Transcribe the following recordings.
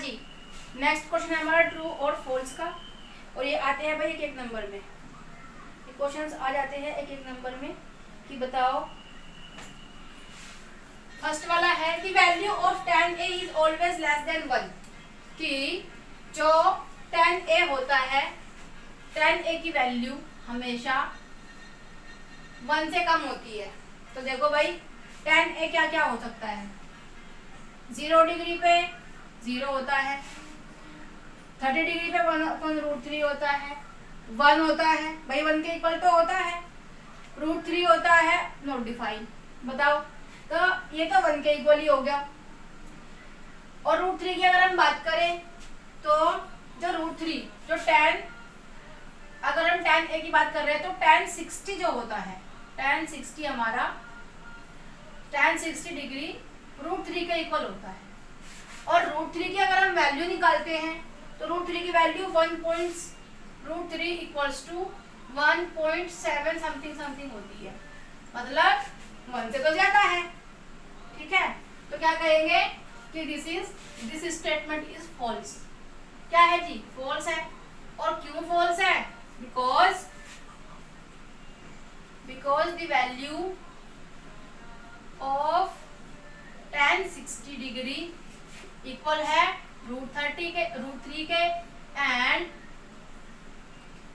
जी, next question है हमारा true और फॉल्स का, और ये आते हैं भाई एक एक नंबर में। ये क्वेश्चंस आ जाते हैं एक एक नंबर में कि बताओ। फर्स्ट वाला है कि value of tan a is always less than 1, कि जो tan a होता है, tan a की वैल्यू हमेशा 1 से कम होती है। तो देखो भाई tan a क्या क्या हो सकता है, 0 डिग्री पे 0 होता है, 30 डिग्री पे 1/√3 होता है, 1 होता है भाई 1 के इक्वल तो होता है, √3 होता है, नॉट डिफाइंड। बताओ, तो ये तो 1 के इक्वल ही हो गया। और √3 की अगर हम बात करें तो जो √3 जो tan, अगर हम tan a की बात कर रहे हैं तो tan 60 जो होता है, tan 60 हमारा tan 60 डिग्री √3 के इक्वल होता है। और √3 की अगर हम वैल्यू निकालते हैं तो √3 की value √3 equals to 1.7 something something होती है, मतलब 1 से तो ज्यादा है। ठीक है, तो क्या कहेंगे कि दिस स्टेटमेंट इज फॉल्स। क्या है जी, फॉल्स है। और क्यों फॉल्स है, because the value of tan 60 degree equal है √3 के एंड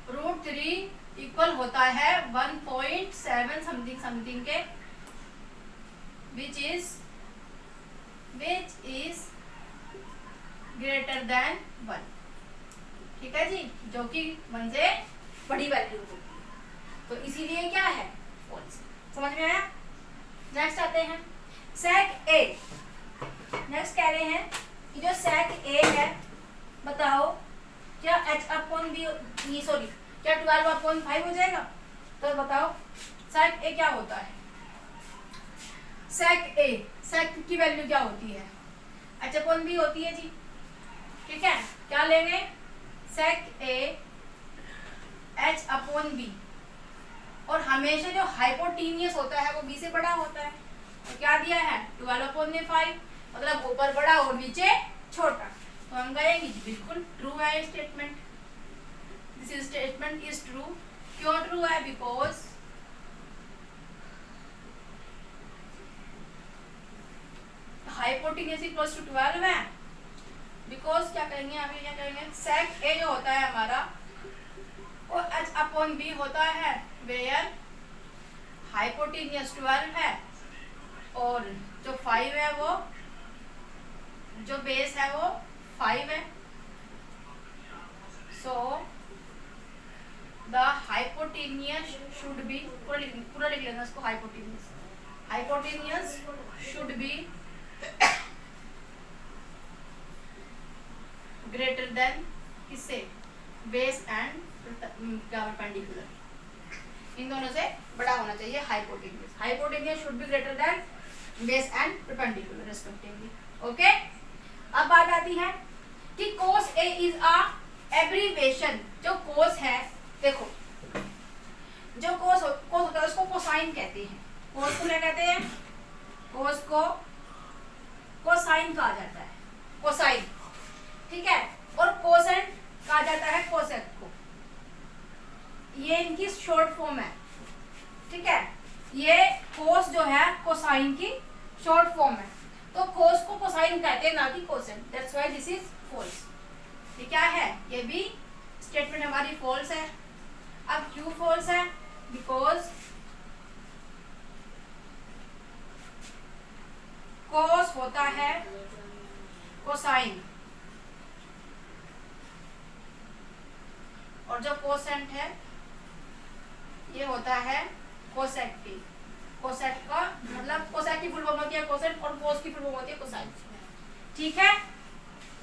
√3 इक्वल होता है 1.7 समथिंग समथिंग के, which is ग्रेटर देन 1। ठीक है जी, जो कि 1 से बड़ी वैल्यू होगी, तो इसीलिए क्या है, फॉल्स। समझ में आया। नेक्स्ट आते हैं sec a। नेक्स्ट कह रहे हैं कि जो sec a है, बताओ क्या क्या 12/5 हो जाएगा। तो बताओ sec a क्या होता है, sec की वैल्यू क्या होती है, h/b होती है जी। ठीक है, क्या लेंगे, sec a h/b, और हमेशा जो हाइपोटेनियस होता है वो b से बड़ा होता है। तो क्या दिया है, 12/5, मतलब ऊपर बड़ा और नीचे छोटा। तो हम कहेंगे बिल्कुल ट्रू है statement, this statement is true. क्यों ट्रू है, बिकॉज हाइपोटेन्यूज इक्वल्स टू 12 है। बिकॉज क्या कहेंगे, अभी क्या कहेंगे, sec a जो होता है हमारा वो h/b होता है, वेयर हाइपोटेन्यूज 12 है और जो 5 है वो, जो बेस है वो 5 है। So the hypotenuse should be, पूरा लिख लेना इसको, hypotenuse should be greater than किससे, बेस एंड परपेंडिकुलर, इन दोनों से बड़ा होना चाहिए hypotenuse should be greater than base and perpendicular respectively. Okay, अब बात आती है कि cos a is a abbreviation. जो cos है, देखो जो cos होता है उसको कोसाइन कहते हैं। cos को क्या कहते हैं, cos को कोसाइन कहा जाता है, कोसाइन। ठीक है, और कोसेंट कहा जाता है कोसेक को, ये इनकी शॉर्ट फॉर्म है। ठीक है, ये cos जो है कोसाइन की शॉर्ट फॉर्म है, तो cos को कोसाइन कहते हैं, ना कि quotient. That's why this is false. ये क्या है, ये भी स्टेटमेंट हमारी फॉल्स है। अब क्यों फॉल्स है, बिकॉज cos होता है कोसाइन, और जो कोसेंट है ये होता है कोसेक की। कोसेक का मतलब, कोसेक की फुल फॉर्म होती है कोसेंट और कोस की फुल फॉर्म होती है कोसाइन। ठीक है,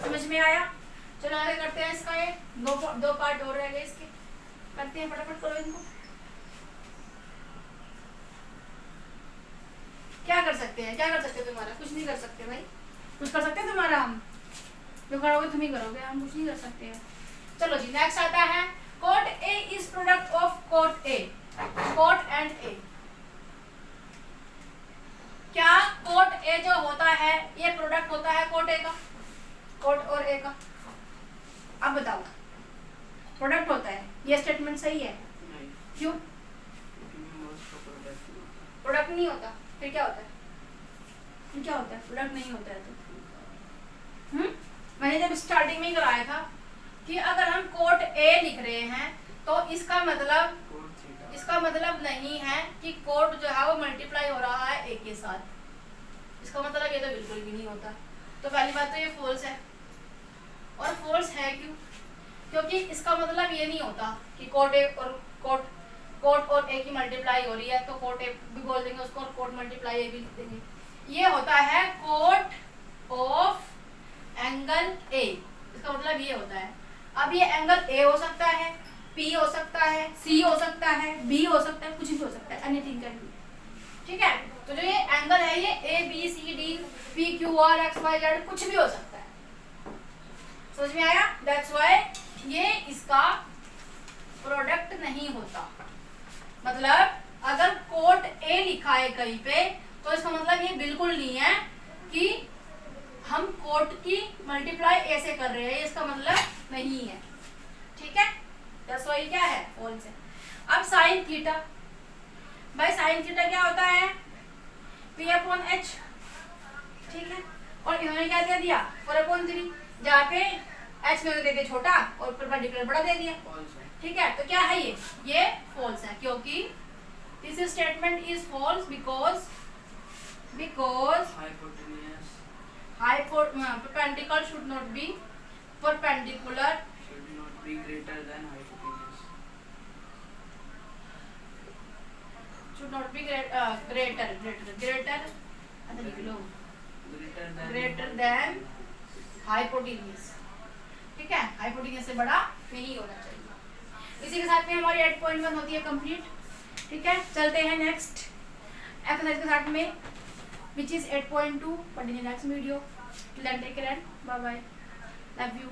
समझ में आया। चलो आगे करते हैं इसका, ये दो पार्ट और रह गए इसके, करते हैं, फटाफट करो इनको। क्या कर सकते हैं, तुम्हारा कुछ नहीं कर सकते भाई, कुछ कर सकते हैं तुम्हारा, हम जो करोगे तुम ही करोगे, हम कुछ नहीं कर सकते हैं। चलो जी, नेक्स्ट आता है cot A is product of cot A, cot and A। क्या cot A जो होता है ये प्रोडक्ट होता है cot A का, cot और A स्टेटमेंट सही है? नहीं, क्यों? प्रोडक्ट नहीं होता, फिर क्या होता है? फिर क्या होता है? प्रोडक्ट नहीं होता है तो मैंने जब स्टार्टिंग में ही कराया था कि अगर हम कोट ए लिख रहे हैं तो इसका मतलब नहीं है कि कोट जो है वो मल्टीप्लाई हो रहा है ए के साथ, इसका मतलब ये तो बिल्कुल भी नहीं होता। तो पहली बात तो ये फॉल्स है। और फॉल्स है क्यों? क्योंकि इसका मतलब ये नहीं होता कि कोट ए और कोट और ए की मल्टीप्लाई हो रही है तो कोट ए भी बोल देंगे उसको और कोट मल्टीप्लाई ए भी लिख देंगे। ये होता है कोट ऑफ एंगल ए, इसका मतलब ये होता है। अब ये एंगल ए हो सकता है, पी हो सकता है, सी हो सकता है, बी हो सकता है, कुछ भी हो सकता है, एनीथिंग कैन बी। ठीक है, तो जो ये एंगल है ये A B C D P Q R X Y Z कुछ भी हो सकता है। समझ में आया? दैट्स व्हाई ये इसका प्रोडक्ट नहीं होता। मतलब अगर कोट ए लिखा है कहीं पे तो इसका मतलब ये बिल्कुल नहीं है कि हम कोट की मल्टीप्लाई ए से कर रहे हैं, इसका मतलब नहीं है। ठीक है, दैट्स व्हाई क्या है? फॉल्स है। अब साइन थीटा, भाई साइन थीटा क्या होता है? P upon H. ठीक है, और इन्होंने क्या दे दिया? 4/3, जहाँ पे एच में दे दिया छोटा और परपेंडिकुलर बड़ा दे दिया। ठीक है, तो क्या है ये फॉल्स है, क्योंकि this statement is false because perpendicular should not be greater than hypotenuse. Should not be greater than hypotenuse। ठीक है, हाइपोटेन्यूज से बड़ा नहीं होना चाहिए। इसी के साथ में हमारी 8.1 होती है कंप्लीट। ठीक है, चलते हैं नेक्स्ट एक्सरसाइज के साथ में which is 8.2। Continue next video. Till then take care and bye bye, love you।